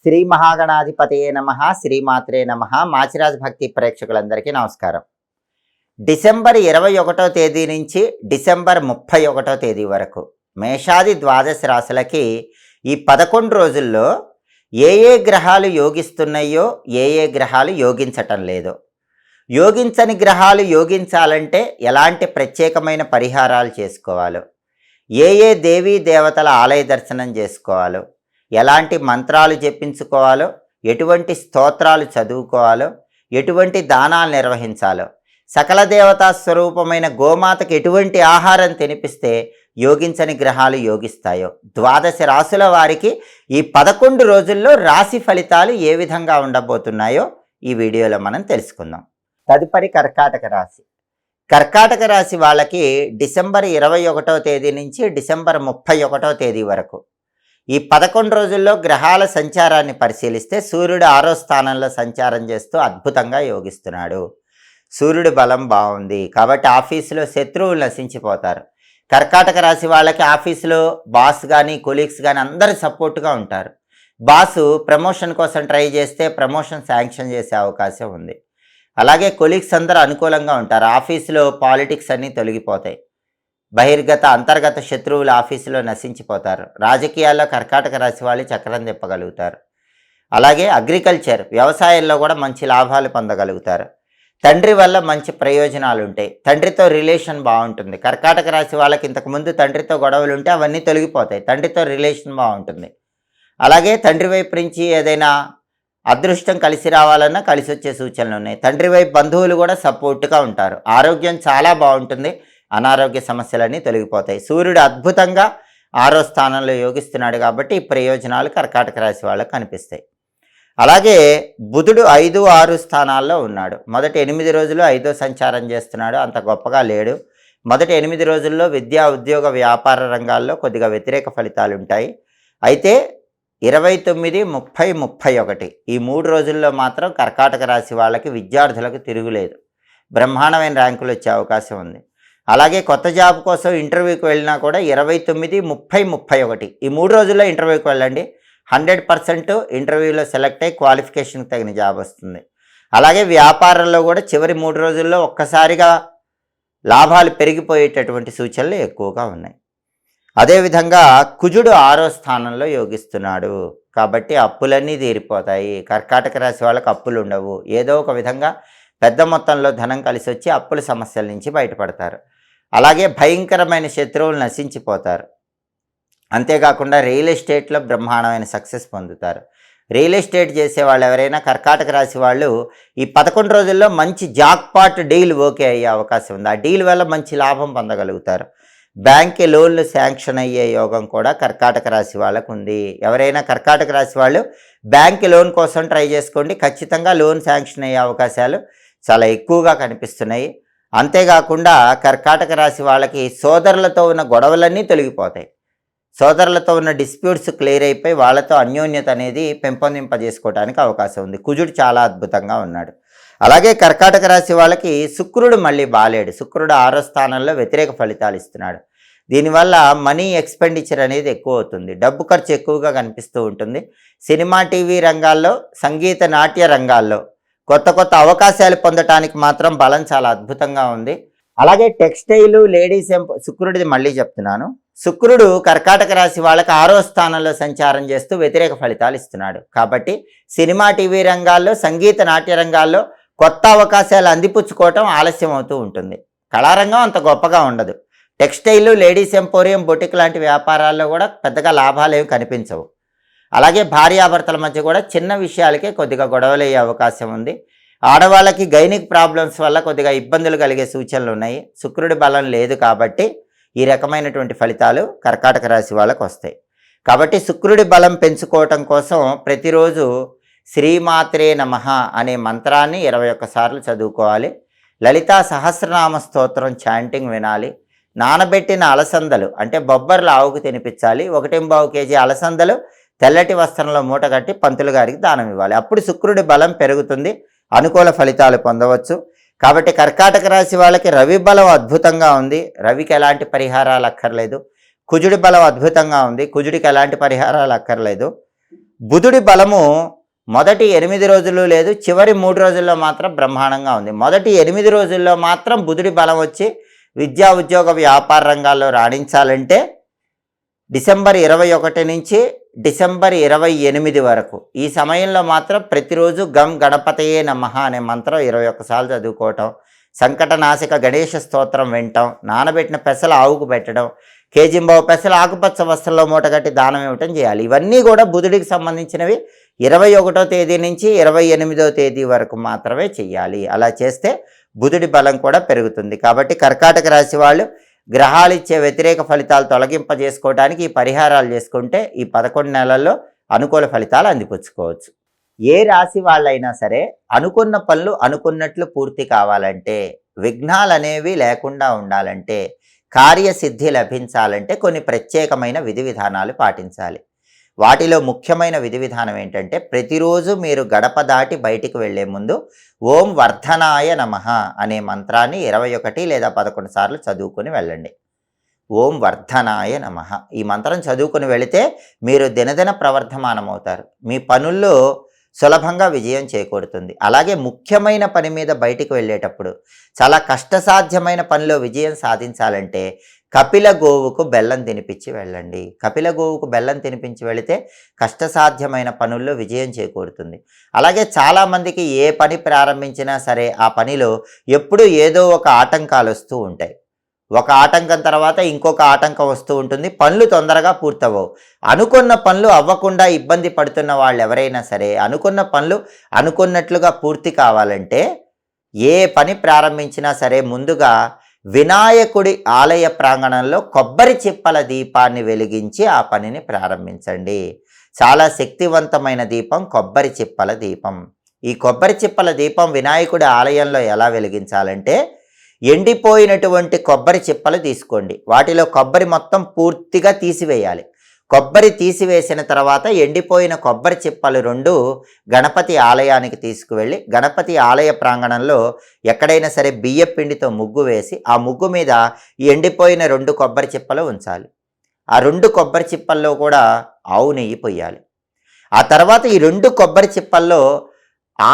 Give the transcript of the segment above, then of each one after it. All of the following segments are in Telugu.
శ్రీ మహాగణాధిపతయే నమః, శ్రీమాత్రే నమః. మాచిరాజ్ భక్తి ప్రేక్షకులందరికీ నమస్కారం. డిసెంబర్ 21వ తేదీ నుంచి డిసెంబర్ 31వ తేదీ వరకు మేషాది ద్వాదశ రాశులకి ఈ 11 రోజుల్లో ఏ గ్రహాలు యోగిస్తున్నాయో, ఏ గ్రహాలు యోగించటం లేదో, యోగించని గ్రహాలు యోగించాలంటే ఎలాంటి ప్రత్యేకమైన పరిహారాలు చేసుకోవాలో, ఏ దేవీ దేవతల ఆలయ దర్శనం చేసుకోవాలో, ఎలాంటి మంత్రాలు జపించుకోవాలో, ఎటువంటి స్తోత్రాలు చదువుకోవాలో, ఎటువంటి దానాలు నిర్వహించాలో, సకల దేవతా స్వరూపమైన గోమాతకు ఎటువంటి ఆహారం తినిపిస్తే యోగించని గ్రహాలు యోగిస్తాయో, ద్వాదశ రాశుల వారికి ఈ 11 రోజుల్లో రాశి ఫలితాలు ఏ విధంగా ఉండబోతున్నాయో ఈ వీడియోలో మనం తెలుసుకుందాం. తదుపరి కర్కాటక రాశి. కర్కాటక రాశి వాళ్ళకి డిసెంబర్ 21వ తేదీ నుంచి డిసెంబర్ 31వ తేదీ వరకు ఈ 11 రోజుల్లో గ్రహాల సంచారాన్ని పరిశీలిస్తే సూర్యుడు 6వ స్థానంలో సంచారం చేస్తూ అద్భుతంగా యోగిస్తున్నాడు. సూర్యుడి బలం బాగుంది కాబట్టి ఆఫీసులో శత్రువులు నశించిపోతారు. కర్కాటక రాశి వాళ్ళకి ఆఫీసులో బాస్ కానీ కొలీగ్స్ కానీ అందరూ సపోర్ట్గా ఉంటారు. బాసు ప్రమోషన్ కోసం ట్రై చేస్తే ప్రమోషన్ శాంక్షన్ చేసే అవకాశం ఉంది. అలాగే కొలీగ్స్ అందరూ అనుకూలంగా ఉంటారు. ఆఫీసులో పాలిటిక్స్ అన్నీ తొలగిపోతాయి. బహిర్గత అంతర్గత శత్రువులు ఆఫీసులో నశించిపోతారు. రాజకీయాల్లో కర్కాటక రాశి వాళ్ళు చక్రం తిప్పగలుగుతారు. అలాగే అగ్రికల్చర్ వ్యవసాయంలో కూడా మంచి లాభాలు పొందగలుగుతారు. తండ్రి వల్ల మంచి ప్రయోజనాలు ఉంటాయి. తండ్రితో రిలేషన్ బాగుంటుంది. కర్కాటక రాశి వాళ్ళకి ఇంతకుముందు తండ్రితో గొడవలు ఉంటే అవన్నీ తొలగిపోతాయి. తండ్రితో రిలేషన్ బాగుంటుంది. అలాగే తండ్రి వైపు నుంచి ఏదైనా అదృష్టం కలిసి రావాలన్నా కలిసి వచ్చే సూచనలు ఉన్నాయి. తండ్రి వైపు బంధువులు కూడా సపోర్ట్గా ఉంటారు. ఆరోగ్యం చాలా బాగుంటుంది. అనారోగ్య సమస్యలన్నీ తొలగిపోతాయి. సూర్యుడు అద్భుతంగా 6వ స్థానంలో యోగిస్తున్నాడు కాబట్టి ఈ ప్రయోజనాలు కర్కాటక రాశి వాళ్ళకు కనిపిస్తాయి. అలాగే బుధుడు 5, 6 స్థానాల్లో ఉన్నాడు. మొదటి 8 రోజులు 5వ సంచారం చేస్తున్నాడు. అంత గొప్పగా లేడు. మొదటి 8 రోజుల్లో విద్యా ఉద్యోగ వ్యాపార రంగాల్లో కొద్దిగా వ్యతిరేక ఫలితాలు ఉంటాయి. అయితే 29, 30, 31 ఈ 3 రోజుల్లో మాత్రం కర్కాటక రాశి వాళ్ళకి విద్యార్థులకు తిరుగులేదు. బ్రహ్మాండమైన ర్యాంకులు వచ్చే అవకాశం ఉంది. అలాగే కొత్త జాబ్ కోసం ఇంటర్వ్యూకి వెళ్ళినా కూడా 29, 30, 31 ఈ 3 రోజుల్లో ఇంటర్వ్యూకి వెళ్ళండి. 100% ఇంటర్వ్యూలో సెలెక్ట్ అయ్యి క్వాలిఫికేషన్కి తగిన జాబ్ వస్తుంది. అలాగే వ్యాపారంలో కూడా చివరి 3 రోజుల్లో ఒక్కసారిగా లాభాలు పెరిగిపోయేటటువంటి సూచనలు ఎక్కువగా ఉన్నాయి. అదేవిధంగా కుజుడు 6వ స్థానంలో యోగిస్తున్నాడు కాబట్టి అప్పులన్నీ తీరిపోతాయి. కర్కాటక రాశి వాళ్ళకి అప్పులు ఉండవు. ఏదో ఒక విధంగా పెద్ద మొత్తంలో ధనం కలిసి వచ్చి అప్పుల సమస్యల నుంచి బయటపడతారు. అలాగే భయంకరమైన శత్రువులు నశించిపోతారు. అంతేకాకుండా రియల్ ఎస్టేట్లో బ్రహ్మాండమైన సక్సెస్ పొందుతారు. రియల్ ఎస్టేట్ చేసే వాళ్ళు ఎవరైనా కర్కాటక రాశి వాళ్ళు ఈ 11 రోజుల్లో మంచి జాక్పాట్ డీల్ ఓకే అయ్యే అవకాశం ఉంది. ఆ డీల్ వల్ల మంచి లాభం పొందగలుగుతారు. బ్యాంక్ లోన్లు శాంక్షన్ అయ్యే యోగం కూడా కర్కాటక రాశి వాళ్ళకు ఉంది. ఎవరైనా కర్కాటక రాశి వాళ్ళు బ్యాంక్ లోన్ కోసం ట్రై చేసుకోండి. ఖచ్చితంగా లోన్ శాంక్షన్ అయ్యే అవకాశాలు చాలా ఎక్కువగా కనిపిస్తున్నాయి. అంతేకాకుండా కర్కాటక రాశి వాళ్ళకి సోదరులతో ఉన్న గొడవలన్నీ తొలగిపోతాయి. సోదరులతో ఉన్న డిస్ప్యూట్స్ క్లియర్ అయిపోయి వాళ్ళతో అన్యోన్యత అనేది పెంపొందింపజేసుకోవడానికి అవకాశం ఉంది. కుజుడు చాలా అద్భుతంగా ఉన్నాడు. అలాగే కర్కాటక రాశి వాళ్ళకి శుక్రుడు మళ్ళీ బాలేడు. శుక్రుడు 6వ స్థానంలో వ్యతిరేక ఫలితాలు ఇస్తున్నాడు. దీనివల్ల మనీ ఎక్స్పెండిచర్ అనేది ఎక్కువ అవుతుంది. డబ్బు ఖర్చు ఎక్కువగా కనిపిస్తూ ఉంటుంది. సినిమా టీవీ రంగాల్లో, సంగీత నాట్య రంగాల్లో కొత్త అవకాశాలు పొందటానికి మాత్రం బలం చాలా అద్భుతంగా ఉంది. అలాగే టెక్స్టైల్, లేడీస్ శుక్రుడిది మళ్ళీ చెప్తున్నాను. శుక్రుడు కర్కాటక రాశి వాళ్ళకి 6వ స్థానంలో సంచారం చేస్తూ వ్యతిరేక ఫలితాలు ఇస్తున్నాడు. కాబట్టి సినిమా టీవీ రంగాల్లో, సంగీత నాట్య రంగాల్లో కొత్త అవకాశాలు అందిపుచ్చుకోవటం ఆలస్యం అవుతూ ఉంటుంది. కళారంగం అంత గొప్పగా ఉండదు. టెక్స్టైల్, లేడీస్ ఎంపోరియం, బొటిక్ లాంటి వ్యాపారాల్లో కూడా పెద్దగా లాభాలు ఏమి కనిపించవు. అలాగే భార్యాభర్తల మధ్య కూడా చిన్న విషయాలకే కొద్దిగా గొడవలు అయ్యే అవకాశం ఉంది. ఆడవాళ్ళకి గైనిక్ ప్రాబ్లమ్స్ వల్ల కొద్దిగా ఇబ్బందులు కలిగే సూచనలు ఉన్నాయి. శుక్రుడి బలం లేదు కాబట్టి ఈ రకమైనటువంటి ఫలితాలు కర్కాటక రాశి వాళ్ళకు వస్తాయి. కాబట్టి శుక్రుడి బలం పెంచుకోవటం కోసం ప్రతిరోజు శ్రీమాత్రే నమః అనే మంత్రాన్ని 21 సార్లు చదువుకోవాలి. లలితా సహస్రనామ స్తోత్రం చాంటింగ్ వినాలి. నానబెట్టిన అలసందలు అంటే బొబ్బర్లు ఆవుకు తినిపించాలి. 1.5 kg అలసందలు తెల్లటి వస్త్రంలో మూట కట్టి పంతులు గారికి దానం ఇవ్వాలి. అప్పుడు శుక్రుడి బలం పెరుగుతుంది. అనుకూల ఫలితాలు పొందవచ్చు. కాబట్టి కర్కాటక రాశి వాళ్ళకి రవి బలం అద్భుతంగా ఉంది. రవికి ఎలాంటి పరిహారాలు అక్కర్లేదు. కుజుడి బలం అద్భుతంగా ఉంది. కుజుడికి ఎలాంటి పరిహారాలు అక్కర్లేదు. బుధుడి బలము మొదటి 8 రోజులు లేదు, చివరి 3 రోజుల్లో మాత్రం బ్రహ్మాండంగా ఉంది. మొదటి 8 రోజుల్లో మాత్రం బుధుడి బలం వచ్చి విద్యా ఉద్యోగ వ్యాపార రంగాల్లో రాణించాలంటే డిసెంబర్ 21 నుంచి డిసెంబర్ 28 వరకు ఈ సమయంలో మాత్రం ప్రతిరోజు గం గణపతయే నమః అనే మంత్రం 21 సార్లు చదువుకోవటం, సంకటనాశక గణేష స్తోత్రం వినటం, నానబెట్టిన పెసలు ఆవుకు పెట్టడం, కేజింబావు పెసలు ఆకుపచ్చ వస్త్రంలో మూటగట్టి దానం ఇవ్వటం చేయాలి. ఇవన్నీ కూడా బుధుడికి సంబంధించినవి 21వ తేదీ నుంచి 28వ తేదీ వరకు మాత్రమే చేయాలి. అలా చేస్తే బుధుడి బలం కూడా పెరుగుతుంది. కాబట్టి కర్కాటక రాశి వాళ్ళు గ్రహాలు ఇచ్చే వ్యతిరేక ఫలితాలు తొలగింపజేసుకోవడానికి ఈ పరిహారాలు చేసుకుంటే ఈ 11 నెలల్లో అనుకూల ఫలితాలు అందిపుచ్చుకోవచ్చు. ఏ రాశి వాళ్ళైనా సరే అనుకున్న పనులు అనుకున్నట్లు పూర్తి కావాలంటే, విఘ్నాలు అనేవి లేకుండా ఉండాలంటే, కార్యసిద్ధి లభించాలంటే కొన్ని ప్రత్యేకమైన విధి విధానాలు పాటించాలి. వాటిలో ముఖ్యమైన విధి విధానం ఏంటంటే, ప్రతిరోజు మీరు గడప దాటి బయటికి వెళ్లే ముందు ఓం వర్ధనాయ నమః అనే మంత్రాన్ని 21 లేదా 11 సార్లు చదువుకొని వెళ్ళండి. ఓం వర్ధనాయ నమః ఈ మంత్రం చదువుకొని వెళితే మీరు దినదిన ప్రవర్ధమానమవుతారు. మీ పనుల్లో సులభంగా విజయం చేకూరుతుంది. అలాగే ముఖ్యమైన పని మీద బయటికి వెళ్ళేటప్పుడు, చాలా కష్టసాధ్యమైన పనిలో విజయం సాధించాలంటే కపిల గోవుకు బెల్లం తినిపించి వెళ్ళండి. కపిల గోవుకు బెల్లం తినిపించి వెళితే కష్టసాధ్యమైన పనుల్లో విజయం చేకూరుతుంది. అలాగే చాలామందికి ఏ పని ప్రారంభించినా సరే ఆ పనిలో ఎప్పుడూ ఏదో ఒక ఆటంకాలు వస్తూ ఉంటాయి. ఒక ఆటంకం తర్వాత ఇంకొక ఆటంకం వస్తూ ఉంటుంది. పనులు తొందరగా పూర్తవవు. అనుకున్న పనులు అవ్వకుండా ఇబ్బంది పడుతున్న వాళ్ళు ఎవరైనా సరే, అనుకున్న పనులు అనుకున్నట్లుగా పూర్తి కావాలంటే ఏ పని ప్రారంభించినా సరే ముందుగా వినాయకుడి ఆలయ ప్రాంగణంలో కొబ్బరి చిప్పల దీపాన్ని వెలిగించి ఆ పనిని ప్రారంభించండి. చాలా శక్తివంతమైన దీపం కొబ్బరి చిప్పల దీపం. ఈ కొబ్బరి చిప్పల దీపం వినాయకుడి ఆలయంలో ఎలా వెలిగించాలంటే, ఎండిపోయినటువంటి కొబ్బరి చిప్పలు తీసుకోండి. వాటిలో కొబ్బరి మొత్తం పూర్తిగా తీసివేయాలి. కొబ్బరి తీసివేసిన తర్వాత ఎండిపోయిన కొబ్బరి చిప్పలు 2 గణపతి ఆలయానికి తీసుకువెళ్ళి గణపతి ఆలయ ప్రాంగణంలో ఎక్కడైనా సరే బియ్యం పిండితో ముగ్గు వేసి ఆ ముగ్గు మీద ఎండిపోయిన 2 కొబ్బరి చిప్పలు ఉంచాలి. ఆ 2 కొబ్బరి చిప్పల్లో కూడా ఆవు నెయ్యి పొయ్యాలి. ఆ తర్వాత ఈ 2 కొబ్బరి చిప్పల్లో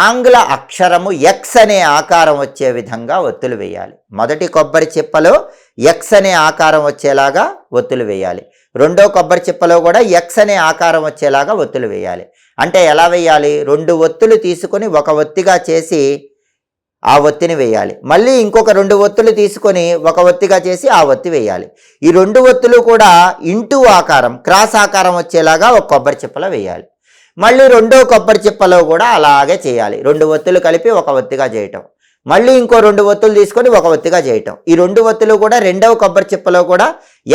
ఆంగ్ల అక్షరము ఎక్స్ అనే ఆకారం వచ్చే విధంగా ఒత్తులు వేయాలి. మొదటి కొబ్బరి చిప్పలో ఎక్స్ అనే ఆకారం వచ్చేలాగా ఒత్తులు వేయాలి. రెండో కొబ్బరి చిప్పలో కూడా ఎక్స్ అనే ఆకారం వచ్చేలాగా ఒత్తులు వేయాలి. అంటే ఎలా వేయాలి? 2 ఒత్తులు తీసుకొని ఒక ఒత్తిగా చేసి ఆ ఒత్తిని వేయాలి. మళ్ళీ ఇంకొక 2 ఒత్తులు తీసుకొని ఒక ఒత్తిగా చేసి ఆ ఒత్తి వేయాలి. ఈ 2 ఒత్తులు కూడా ఇంటూ ఆకారం, క్రాస్ ఆకారం వచ్చేలాగా ఒక కొబ్బరి చిప్పలో వేయాలి. మళ్ళీ రెండో కొబ్బరి చిప్పలో కూడా అలాగే చేయాలి. 2 ఒత్తులు కలిపి ఒక ఒత్తిగా చేయటం, మళ్ళీ ఇంకో 2 ఒత్తులు తీసుకొని ఒక ఒత్తిగా చేయటం. ఈ 2 ఒత్తులు కూడా రెండవ కొబ్బరి చిప్పలో కూడా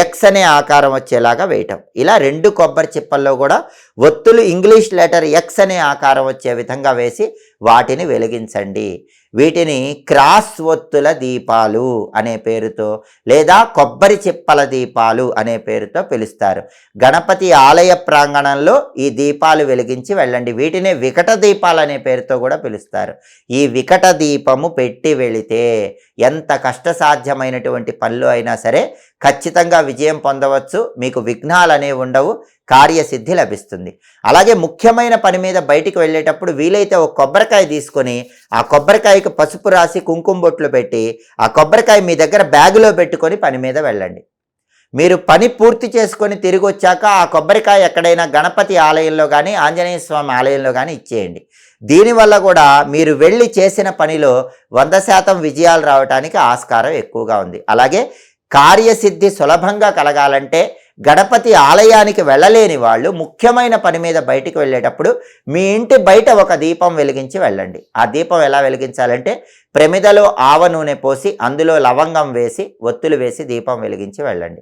ఎక్స్ అనే ఆకారం వచ్చేలాగా వేయటం. ఇలా 2 కొబ్బరి చిప్పల్లో కూడా ఒత్తులు ఇంగ్లీష్ లెటర్ ఎక్స్ అనే ఆకారం వచ్చే విధంగా వేసి వాటిని వెలిగించండి. వీటిని క్రాస్ ఒత్తుల దీపాలు అనే పేరుతో లేదా కొబ్బరి చిప్పల దీపాలు అనే పేరుతో పిలుస్తారు. గణపతి ఆలయ ప్రాంగణంలో ఈ దీపాలు వెలిగించి వెళ్ళండి. వీటిని వికట దీపాలు అనే పేరుతో కూడా పిలుస్తారు. ఈ వికట దీపము పెట్టి వెళితే ఎంత కష్టసాధ్యమైనటువంటి పనులు అయినా సరే ఖచ్చితంగా విజయం పొందవచ్చు. మీకు విఘ్నాలు అనేవి ఉండవు, కార్యసిద్ధి లభిస్తుంది. అలాగే ముఖ్యమైన పని మీద బయటికి వెళ్ళేటప్పుడు వీలైతే ఒక కొబ్బరికాయ తీసుకొని ఆ కొబ్బరికాయకు పసుపు రాసి కుంకుమ బొట్లు పెట్టి ఆ కొబ్బరికాయ మీ దగ్గర బ్యాగులో పెట్టుకొని పని మీద వెళ్ళండి. మీరు పని పూర్తి చేసుకొని తిరిగి వచ్చాక ఆ కొబ్బరికాయ ఎక్కడైనా గణపతి ఆలయంలో కానీ ఆంజనేయ స్వామి ఆలయంలో కానీ ఇచ్చేయండి. దీనివల్ల కూడా మీరు వెళ్ళి చేసిన పనిలో 100% విజయాలు రావడానికి ఆస్కారం ఎక్కువగా ఉంది. అలాగే కార్యసిద్ధి సులభంగా కలగాలంటే గణపతి ఆలయానికి వెళ్ళలేని వాళ్ళు ముఖ్యమైన పని మీద బయటికి వెళ్ళేటప్పుడు మీ ఇంటి బయట ఒక దీపం వెలిగించి వెళ్ళండి. ఆ దీపం ఎలా వెలిగించాలంటే ప్రమిదలో ఆవ నూనె పోసి అందులో లవంగం వేసి ఒత్తులు వేసి దీపం వెలిగించి వెళ్ళండి.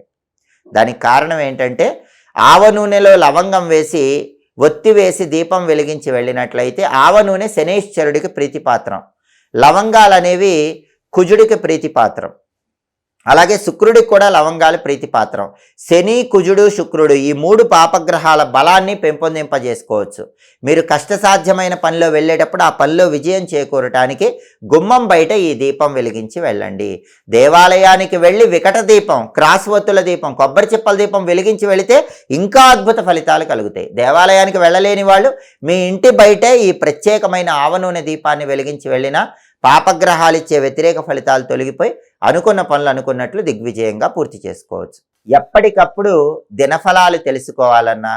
దానికి కారణం ఏంటంటే ఆవ నూనెలో లవంగం వేసి ఒత్తి వేసి దీపం వెలిగించి వెళ్ళినట్లయితే ఆవ నూనె శనైశ్వరుడికి ప్రీతిపాత్రం, లవంగాలు అనేవి కుజుడికి ప్రీతిపాత్రం. అలాగే శుక్రుడికి కూడా లవంగాలు ప్రీతిపాత్రం. శని, కుజుడు, శుక్రుడు ఈ 3 పాపగ్రహాల బలాన్ని పెంపొందింపజేసుకోవచ్చు. మీరు కష్టసాధ్యమైన పనిలో వెళ్ళేటప్పుడు ఆ పనిలో విజయం చేకూరటానికి గుమ్మం బయట ఈ దీపం వెలిగించి వెళ్ళండి. దేవాలయానికి వెళ్ళి వికట దీపం, క్రాస్ ఒత్తుల దీపం, కొబ్బరి చిప్పల దీపం వెలిగించి వెళితే ఇంకా అద్భుత ఫలితాలు కలుగుతాయి. దేవాలయానికి వెళ్ళలేని వాళ్ళు మీ ఇంటి బయటే ఈ ప్రత్యేకమైన ఆవ నూనె దీపాన్ని వెలిగించి వెళ్ళినా పాపగ్రహాలు ఇచ్చే వ్యతిరేక ఫలితాలు తొలగిపోయి అనుకున్న పనులు అనుకున్నట్లు దిగ్విజయంగా పూర్తి చేసుకోవచ్చు. ఎప్పటికప్పుడు దినఫలాలు తెలుసుకోవాలన్నా,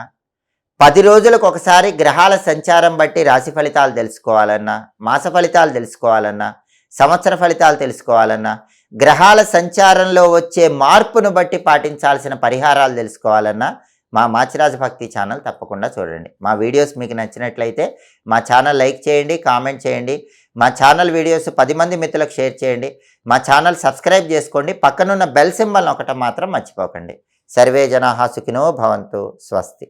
10 రోజులకు ఒకసారి గ్రహాల సంచారం బట్టి రాశి ఫలితాలు తెలుసుకోవాలన్నా, మాస ఫలితాలు తెలుసుకోవాలన్నా, సంవత్సర ఫలితాలు తెలుసుకోవాలన్నా, గ్రహాల సంచారంలో వచ్చే మార్పును బట్టి పాటించాల్సిన పరిహారాలు తెలుసుకోవాలన్నా మా మాచిరాజు భక్తి ఛానల్ తప్పకుండా చూడండి. మా వీడియోస్ మీకు నచ్చినట్లయితే మా ఛానల్ లైక్ చేయండి, కామెంట్ చేయండి. మా ఛానల్ వీడియోస్ 10 మంది మిత్రులకు షేర్ చేయండి. మా ఛానల్ సబ్స్క్రైబ్ చేసుకోండి. పక్కనున్న బెల్ సింబల్ ఒకటి మాత్రం మర్చిపోకండి. సర్వే జనాః సుఖినో భవంతు. స్వస్తి.